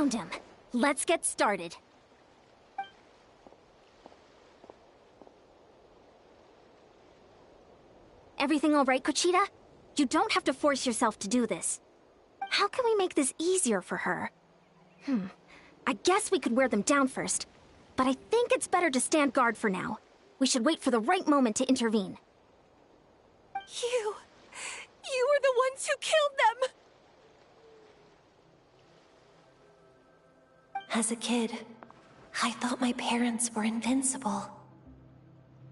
Found him. Let's get started. Everything all right, Kuchita? You don't have to force yourself to do this. How can we make this easier for her? I guess we could wear them down first, but I think it's better to stand guard for now. We should wait for the right moment to intervene. You were the ones who killed them! As a kid, I thought my parents were invincible.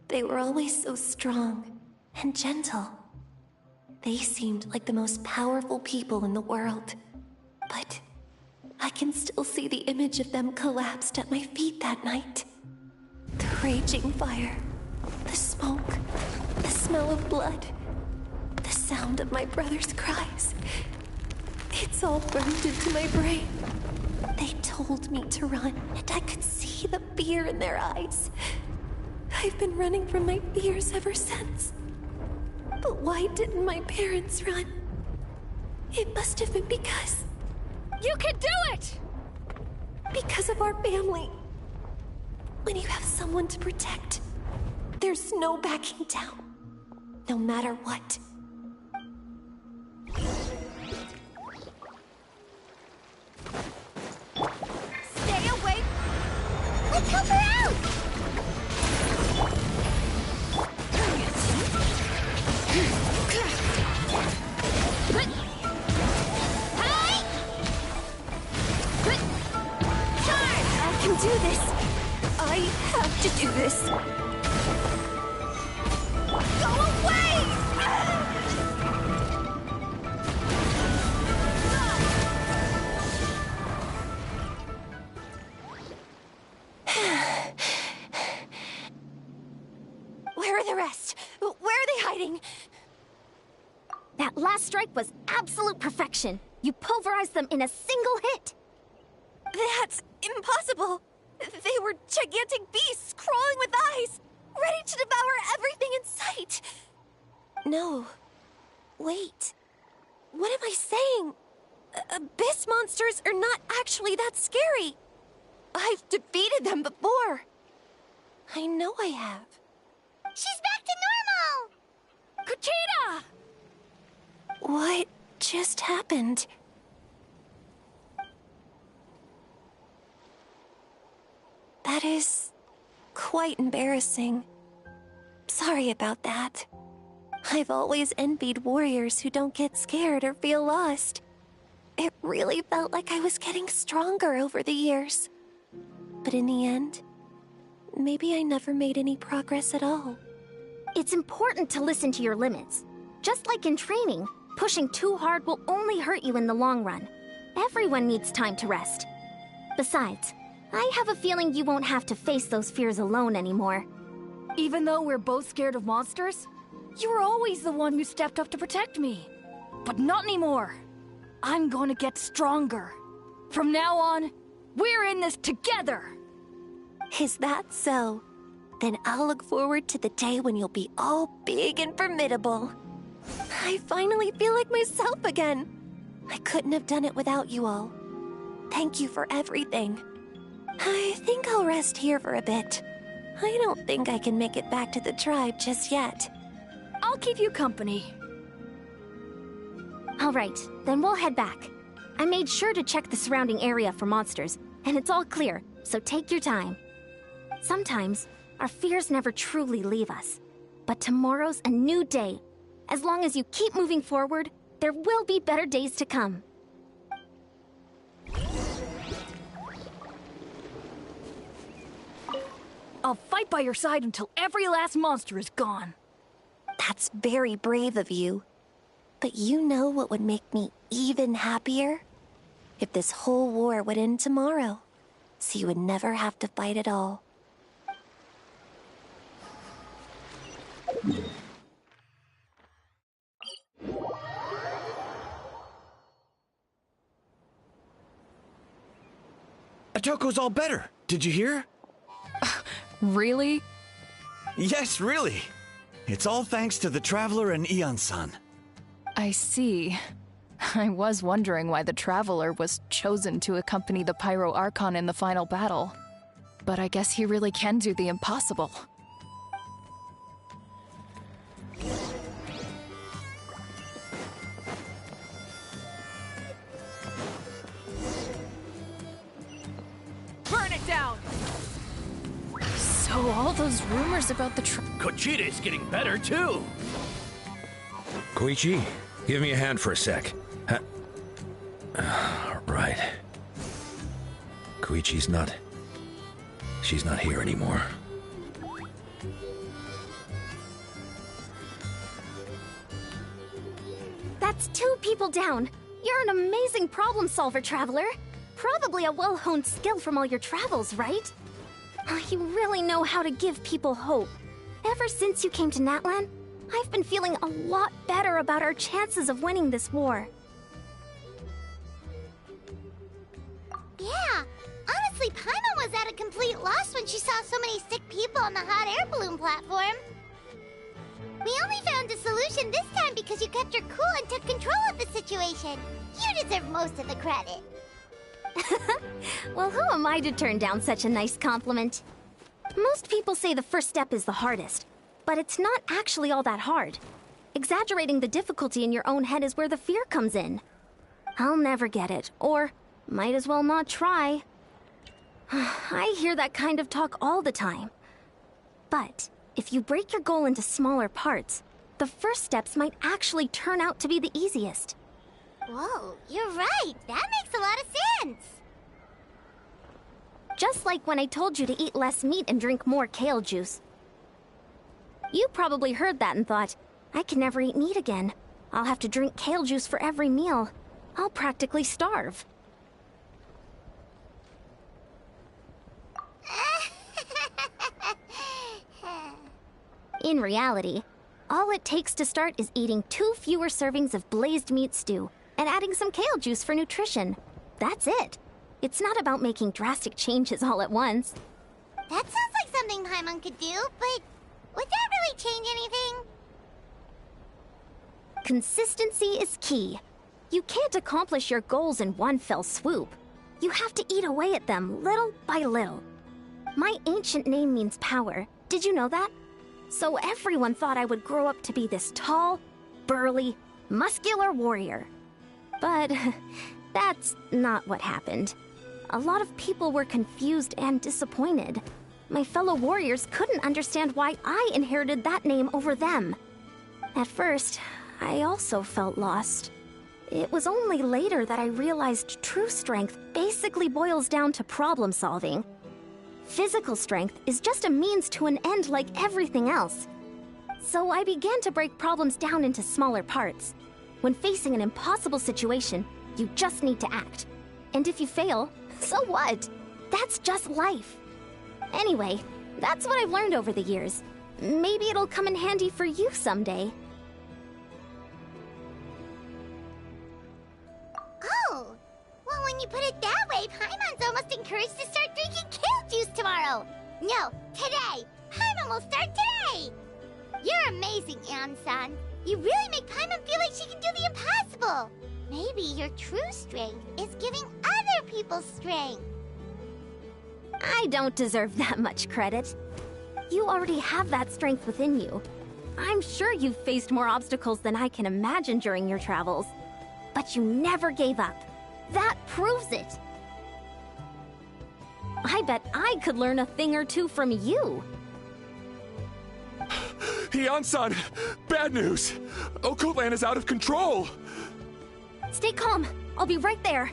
They were always so strong and gentle. They seemed like the most powerful people in the world. But I can still see the image of them collapsed at my feet that night. The raging fire, the smoke, the smell of blood, the sound of my brother's cries. It's all burned into my brain. They told me to run, and I could see the fear in their eyes. I've been running from my fears ever since. But why didn't my parents run? It must have been because... You can do it! Because of our family. When you have someone to protect, there's no backing down, no matter what. Stay away! Let's help her out! I can do this! I have to do this! Go away! Where are the rest? Where are they hiding? That last strike was absolute perfection. You pulverized them in a single hit. That's impossible! They were gigantic beasts crawling with eyes, ready to devour everything in sight! No. Wait. What am I saying? Abyss monsters are not actually that scary. I've defeated them before. I know I have. She's back to normal! Kuchita! What just happened? That is quite embarrassing. Sorry about that. I've always envied warriors who don't get scared or feel lost. It really felt like I was getting stronger over the years. But in the end, maybe I never made any progress at all. It's important to listen to your limits. Just like in training, pushing too hard will only hurt you in the long run. Everyone needs time to rest. Besides, I have a feeling you won't have to face those fears alone anymore. Even though we're both scared of monsters, you were always the one who stepped up to protect me. But not anymore. I'm going to get stronger. From now on, we're in this together! Is that so? Then I'll look forward to the day when you'll be all big and formidable. I finally feel like myself again. I couldn't have done it without you all. Thank you for everything. I think I'll rest here for a bit. I don't think I can make it back to the tribe just yet. I'll keep you company. All right, then we'll head back. I made sure to check the surrounding area for monsters, and it's all clear, so take your time. Sometimes, our fears never truly leave us. But tomorrow's a new day. As long as you keep moving forward, there will be better days to come. I'll fight by your side until every last monster is gone. That's very brave of you. But you know what would make me even happier? If this whole war would end tomorrow, so you would never have to fight at all. Atoko's all better. Did you hear? Really? Yes, really. It's all thanks to the Traveler and Ion-san. I see. I was wondering why the Traveler was chosen to accompany the Pyro Archon in the final battle. But I guess he really can do the impossible. Burn it down! So all those rumors about the Kochita's getting better, too! Koichi, give me a hand for a sec. Right. Koichi's not... She's not here anymore. That's 2 people down. You're an amazing problem solver, Traveler. Probably a well-honed skill from all your travels, right? Oh, you really know how to give people hope. Ever since you came to Natlan, I've been feeling a lot better about our chances of winning this war. Yeah, honestly, Paimon was at a complete loss when she saw so many sick people on the hot air balloon platform. We only found a solution this time because you kept your cool and took control of the situation. You deserve most of the credit. Well, who am I to turn down such a nice compliment? Most people say the first step is the hardest, but it's not actually all that hard. Exaggerating the difficulty in your own head is where the fear comes in. I'll never get it, or might as well not try. I hear that kind of talk all the time. But if you break your goal into smaller parts, the first steps might actually turn out to be the easiest. Whoa, you're right. That makes a lot of sense. Just like when I told you to eat less meat and drink more kale juice. You probably heard that and thought, I can never eat meat again. I'll have to drink kale juice for every meal. I'll practically starve. In reality, all it takes to start is eating 2 fewer servings of blazed meat stew and adding some kale juice for nutrition. That's it. It's not about making drastic changes all at once. That sounds like something Paimon could do, but would that really change anything? Consistency is key. You can't accomplish your goals in one fell swoop. You have to eat away at them little by little. My ancient name means power. Did you know that? So everyone thought I would grow up to be this tall, burly, muscular warrior. But that's not what happened. A lot of people were confused and disappointed. My fellow warriors couldn't understand why I inherited that name over them. At first, I also felt lost. It was only later that I realized true strength basically boils down to problem solving. Physical strength is just a means to an end like everything else. So I began to break problems down into smaller parts. When facing an impossible situation, you just need to act. And if you fail, so what? That's just life. Anyway, that's what I've learned over the years. Maybe it'll come in handy for you someday. Oh, well, when you put it that way, Paimon's almost encouraged to start drinking kale juice tomorrow. No, today. Paimon will start today. You're amazing, Ann-san. You really make Paimon feel like she can do the impossible. Maybe your true strength is giving other people strength. I don't deserve that much credit. You already have that strength within you. I'm sure you've faced more obstacles than I can imagine during your travels. But you never gave up. That proves it. I bet I could learn a thing or two from you. Heian-san! Bad news! Okotlan is out of control! Stay calm. I'll be right there.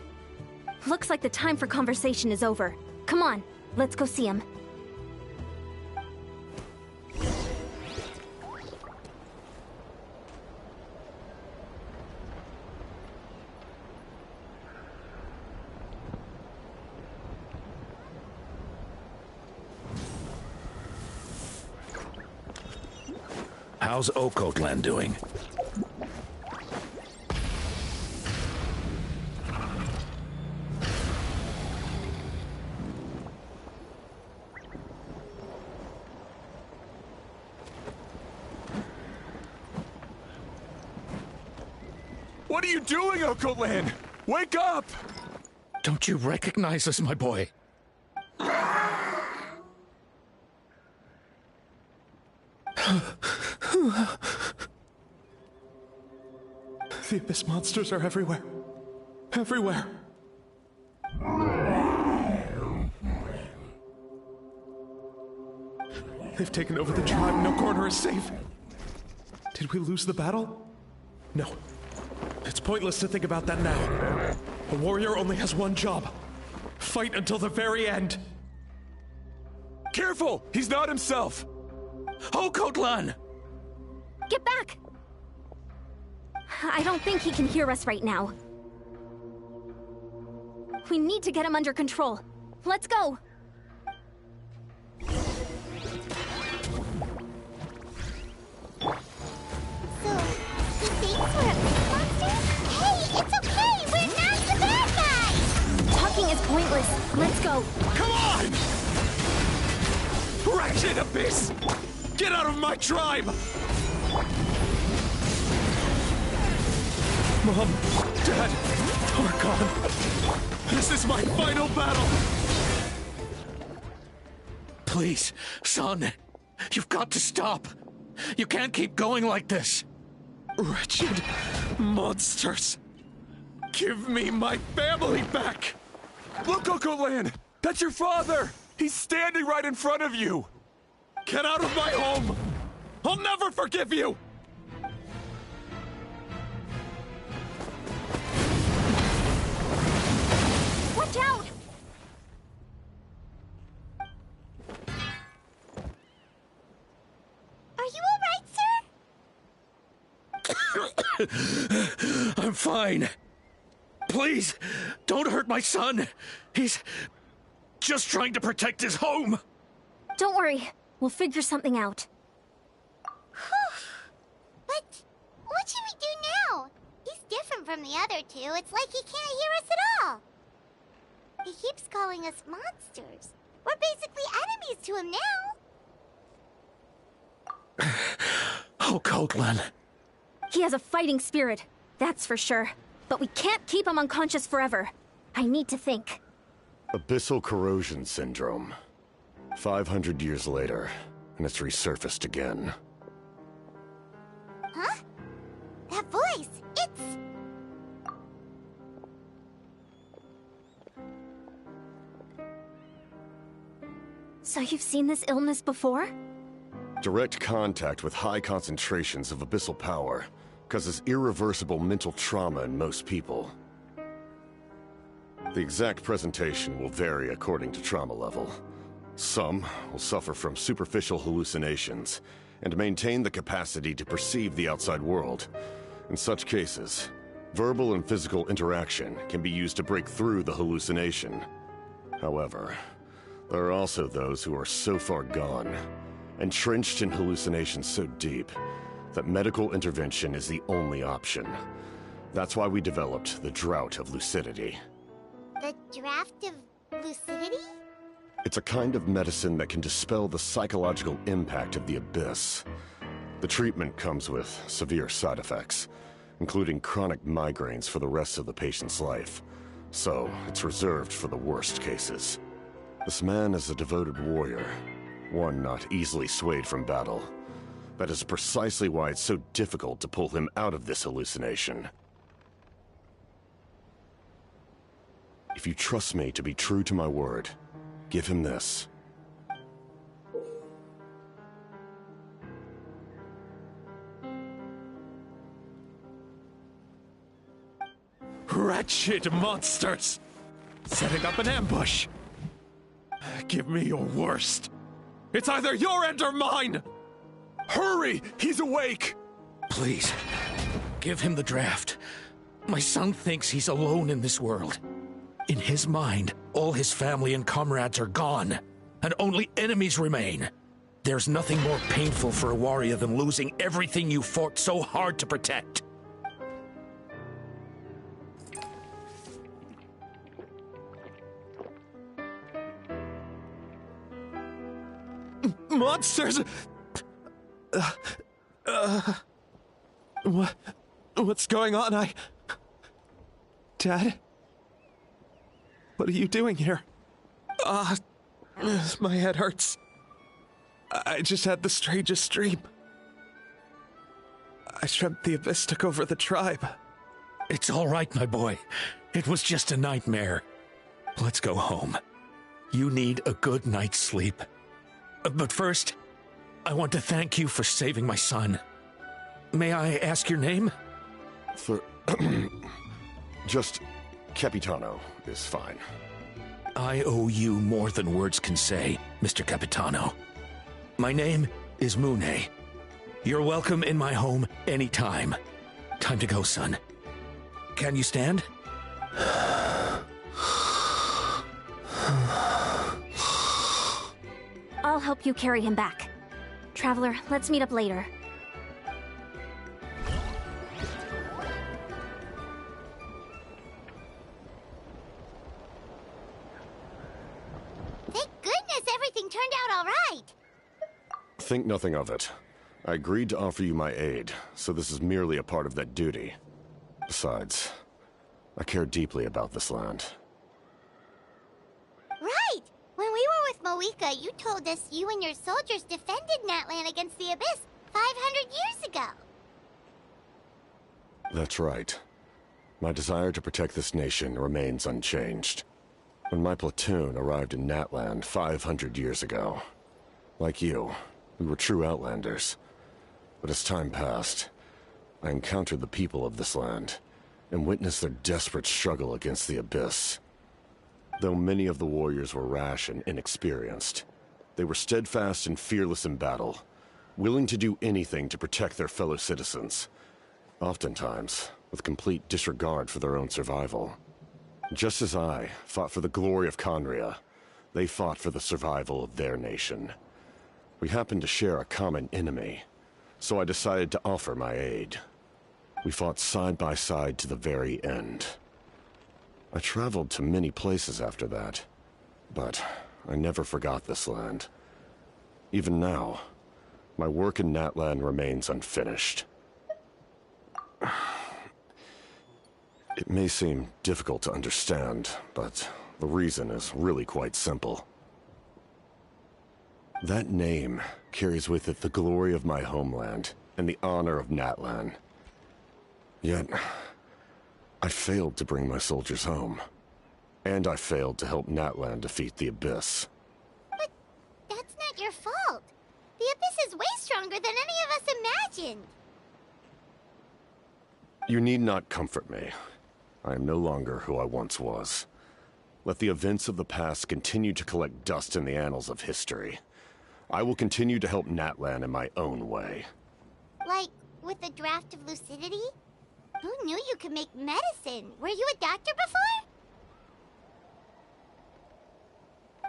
Looks like the time for conversation is over. Come on, let's go see him. How's Okotlan doing? What are you doing, Okotlan? Wake up! Don't you recognize us, my boy? The Abyss monsters are everywhere. Everywhere. They've taken over the tribe. No corner is safe. Did we lose the battle? No. It's pointless to think about that now. A warrior only has one job. Fight until the very end. Careful! He's not himself! Okotlan! Get back! I don't think he can hear us right now. We need to get him under control. Let's go! So, he thinks we're a monster? Hey, it's okay! We're not the bad guys! Talking is pointless. Let's go. Come on! Wretched Abyss! Get out of my tribe! Mom, Dad, are gone. This is my final battle! Please, son. You've got to stop. You can't keep going like this. Wretched monsters! Give me my family back! Look, Okotlan! That's your father! He's standing right in front of you! Get out of my home! I'll never forgive you! Watch out! Are you alright, sir? I'm fine. Please, don't hurt my son. He's just trying to protect his home. Don't worry. We'll figure something out. But what should we do now? He's different from the other two. It's like he can't hear us at all. He keeps calling us monsters. We're basically enemies to him now. Okotlan. He has a fighting spirit, that's for sure. But we can't keep him unconscious forever. I need to think. Abyssal corrosion syndrome. 500 years later, and it's resurfaced again. Huh? That voice, it's... So you've seen this illness before? Direct contact with high concentrations of abyssal power causes irreversible mental trauma in most people. The exact presentation will vary according to trauma level. Some will suffer from superficial hallucinations and maintain the capacity to perceive the outside world. In such cases, verbal and physical interaction can be used to break through the hallucination. However, there are also those who are so far gone, entrenched in hallucinations so deep, that medical intervention is the only option. That's why we developed the Drought of Lucidity. The draft of lucidity? It's a kind of medicine that can dispel the psychological impact of the Abyss. The treatment comes with severe side effects, including chronic migraines for the rest of the patient's life. So, it's reserved for the worst cases. This man is a devoted warrior, one not easily swayed from battle. That is precisely why it's so difficult to pull him out of this hallucination. If you trust me to be true to my word, give him this. Wretched monsters! Setting up an ambush! Give me your worst. It's either your end or mine! Hurry! He's awake! Please, give him the draft. My son thinks he's alone in this world. In his mind, all his family and comrades are gone, and only enemies remain. There's nothing more painful for a warrior than losing everything you fought so hard to protect. Monsters! What's going on? Dad? What are you doing here? My head hurts. I just had the strangest dream. I dreamt the Abyss took over the tribe. It's all right, my boy. It was just a nightmare. Let's go home. You need a good night's sleep. But first, I want to thank you for saving my son. May I ask your name? Just Capitano is fine. I owe you more than words can say, Mr. Capitano. My name is Mune. You're welcome in my home anytime. Time to go, son. Can you stand? I'll help you carry him back. Traveler, let's meet up later. Thank goodness everything turned out all right. Think nothing of it. I agreed to offer you my aid, so this is merely a part of that duty. Besides, I care deeply about this land. Right! When we were with Moika, you told us you and your soldiers defended Natlan against the Abyss 500 years ago. That's right. My desire to protect this nation remains unchanged. When my platoon arrived in Natlan 500 years ago, like you, we were true outlanders. But as time passed, I encountered the people of this land and witnessed their desperate struggle against the Abyss. Though many of the warriors were rash and inexperienced, they were steadfast and fearless in battle, willing to do anything to protect their fellow citizens, oftentimes with complete disregard for their own survival. Just as I fought for the glory of Conria, they fought for the survival of their nation. We happened to share a common enemy, so I decided to offer my aid. We fought side by side to the very end. I traveled to many places after that, but I never forgot this land. Even now, my work in Natlan remains unfinished. It may seem difficult to understand, but the reason is really quite simple. That name carries with it the glory of my homeland and the honor of Natlan. Yet, I failed to bring my soldiers home. And I failed to help Natlan defeat the Abyss. But that's not your fault. The Abyss is way stronger than any of us imagined. You need not comfort me. I am no longer who I once was. Let the events of the past continue to collect dust in the annals of history. I will continue to help Natlan in my own way. Like, with the draft of lucidity? Who knew you could make medicine? Were you a doctor before?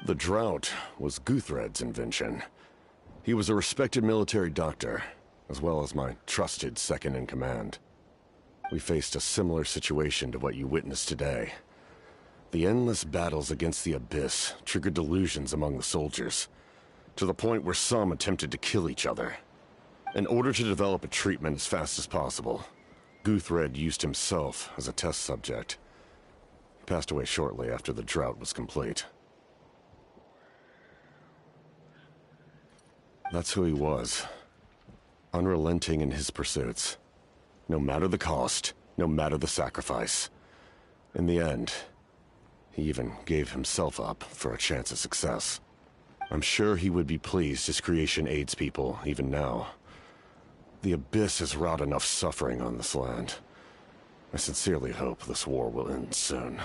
The drought was Guthred's invention. He was a respected military doctor, as well as my trusted second-in-command. We faced a similar situation to what you witnessed today. The endless battles against the Abyss triggered delusions among the soldiers, to the point where some attempted to kill each other. In order to develop a treatment as fast as possible, Guthred used himself as a test subject. He passed away shortly after the drought was complete. That's who he was. Unrelenting in his pursuits. No matter the cost, no matter the sacrifice. In the end, he even gave himself up for a chance at success. I'm sure he would be pleased his creation aids people even now. The Abyss has wrought enough suffering on this land. I sincerely hope this war will end soon.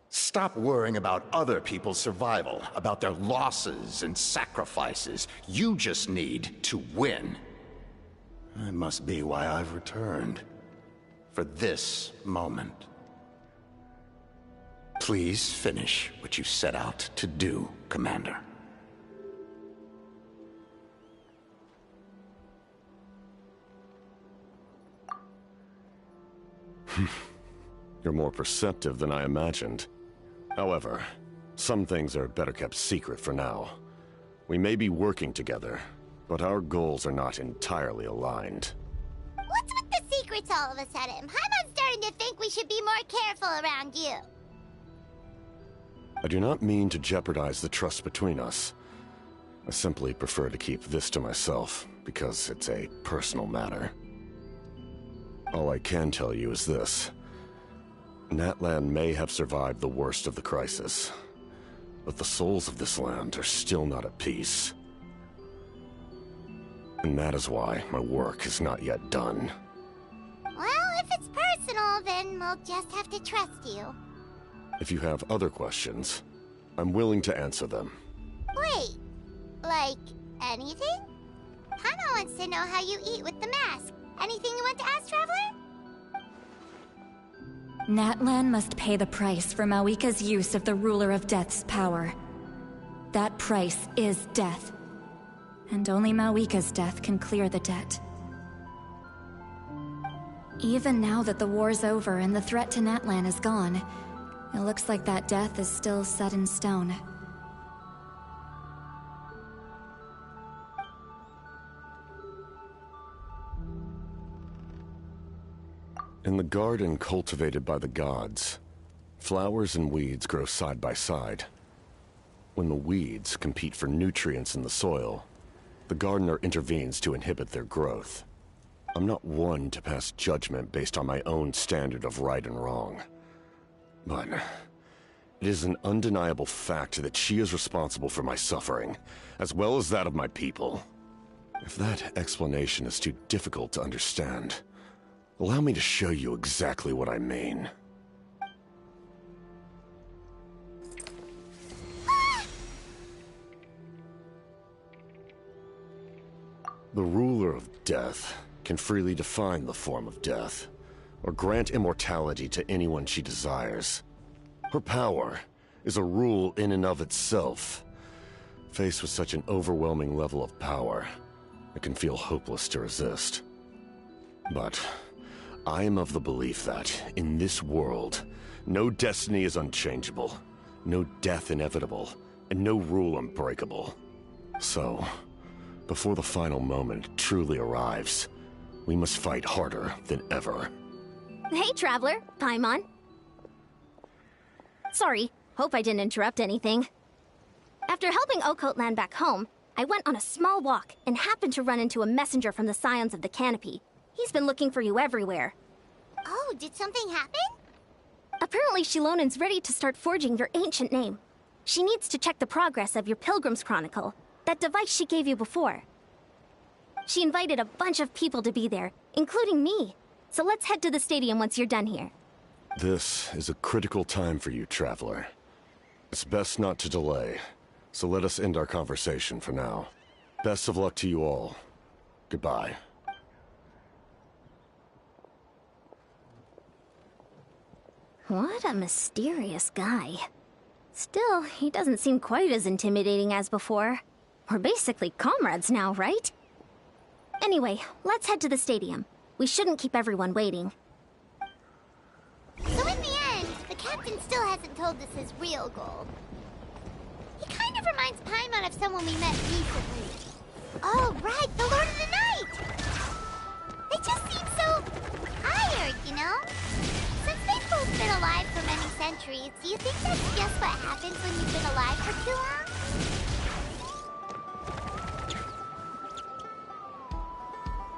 Stop worrying about other people's survival, about their losses and sacrifices. You just need to win. That must be why I've returned. For this moment. Please finish what you set out to do, Commander. You're more perceptive than I imagined. However, some things are better kept secret for now. We may be working together, but our goals are not entirely aligned. What's with the secrets all of a sudden? Paimon's starting to think we should be more careful around you. I do not mean to jeopardize the trust between us. I simply prefer to keep this to myself, because it's a personal matter. All I can tell you is this. Natlan may have survived the worst of the crisis, but the souls of this land are still not at peace. And that is why my work is not yet done. Well, if it's personal, then we'll just have to trust you. If you have other questions, I'm willing to answer them. Wait, like anything? Paimon wants to know how you eat with the mask. Anything you want to ask, Traveler? Natlan must pay the price for Mawika's use of the Ruler of Death's power. That price is death. And only Mawika's death can clear the debt. Even now that the war's over and the threat to Natlan is gone, it looks like that death is still set in stone. In the garden cultivated by the gods, flowers and weeds grow side by side. When the weeds compete for nutrients in the soil, the gardener intervenes to inhibit their growth. I'm not one to pass judgment based on my own standard of right and wrong. But it is an undeniable fact that she is responsible for my suffering, as well as that of my people. If that explanation is too difficult to understand, allow me to show you exactly what I mean. The ruler of death can freely define the form of death, or grant immortality to anyone she desires. Her power is a rule in and of itself. Faced with such an overwhelming level of power, it can feel hopeless to resist. But I am of the belief that, in this world, no destiny is unchangeable, no death inevitable, and no rule unbreakable. So, before the final moment truly arrives, we must fight harder than ever. Hey, Traveler. Paimon. Sorry, hope I didn't interrupt anything. After helping Occult land back home, I went on a small walk and happened to run into a messenger from the Scions of the Canopy. He's been looking for you everywhere. Oh, did something happen? Apparently Shilonen's ready to start forging your ancient name. She needs to check the progress of your Pilgrim's Chronicle, that device she gave you before. She invited a bunch of people to be there, including me. So let's head to the stadium once you're done here. This is a critical time for you, Traveler. It's best not to delay, so let us end our conversation for now. Best of luck to you all. Goodbye. What a mysterious guy. Still, he doesn't seem quite as intimidating as before. We're basically comrades now, right? Anyway, let's head to the stadium. We shouldn't keep everyone waiting. So in the end, the captain still hasn't told us his real goal. He kind of reminds Paimon of someone we met recently. Oh, right, the Lord of the Night! They just seem so tired, you know? Since they've both been alive for many centuries, do you think that's just what happens when you've been alive for too long?